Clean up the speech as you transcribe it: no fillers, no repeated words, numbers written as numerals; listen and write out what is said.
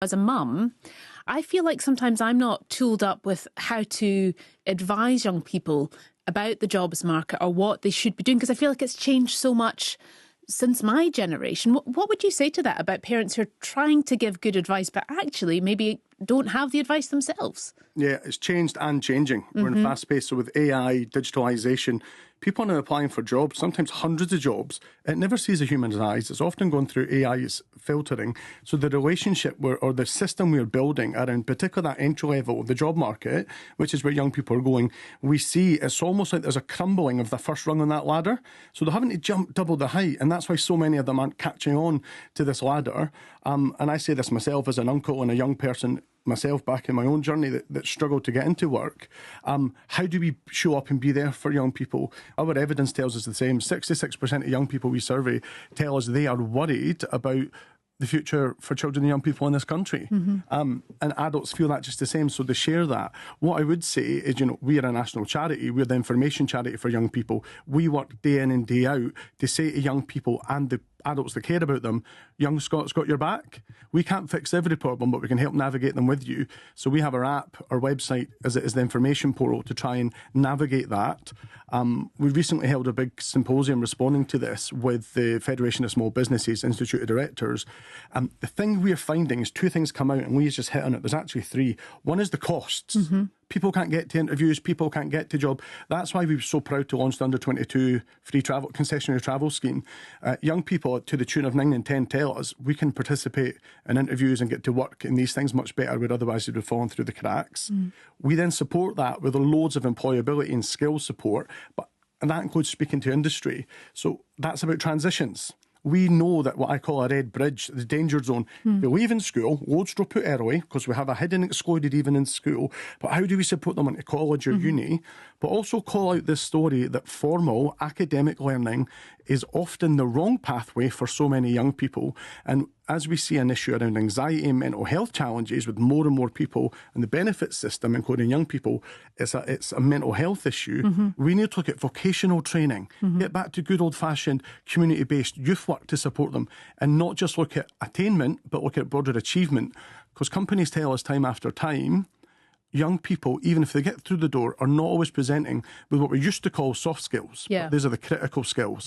As a mum, I feel like sometimes I'm not tooled up with how to advise young people about the jobs market or what they should be doing, because I feel like it's changed so much since my generation. What would you say to that about parents who are trying to give good advice but actually maybe don't have the advice themselves? Yeah, it's changed and changing. We're in fast pace. So with AI, digitalisation, people are now applying for jobs, sometimes hundreds of jobs. It never sees a human's eyes. It's often gone through AI's filtering. So the relationship or the system we're building around particularly that entry level of the job market, which is where young people are going, we see it's almost like there's a crumbling of the first rung on that ladder. So they're having to jump double the height. And that's why so many of them aren't catching on to this ladder. And I say this myself as an uncle and a young person myself back in my own journey that struggled to get into work. How do we show up and be there for young people? Our evidence tells us the same. 66% of young people we survey tell us they are worried about the future for children and young people in this country. And adults feel that just the same, so they share that. What I would say is, we are a national charity. We're the information charity for young people. We work day in and day out to say to young people and the adults that care about them, Young Scots got your back. We can't fix every problem, but we can help navigate them with you. So we have our app, our website as it is the information portal to try and navigate that. We recently held a big symposium responding to this with the Federation of Small Businesses Institute of Directors. The thing we're finding is two things come out, and Lee's just hit on it. There's actually three. One is the costs. People can't get to interviews, people can't get to job. That's why we were so proud to launch the Under 22 free travel concessionary travel scheme. Young people to the tune of 9 and 10 tell us we can participate in interviews and get to work in these things much better where otherwise they'd have fallen through the cracks. We then support that with loads of employability and skill support, and that includes speaking to industry. So that's about transitions. We know that what I call a red bridge, the danger zone, they leave in school, loads drop out early because we have a hidden excluded even in school. But how do we support them into college or uni? But also call out this story that formal academic learning is often the wrong pathway for so many young people. And as we see an issue around anxiety and mental health challenges with more and more people in the benefits system, including young people, it's a mental health issue. We need to look at vocational training, get back to good old-fashioned community-based youth work to support them, and not just look at attainment, but look at broader achievement. Because companies tell us time after time, young people, even if they get through the door, are not always presenting with what we used to call soft skills. Yeah. These are the critical skills.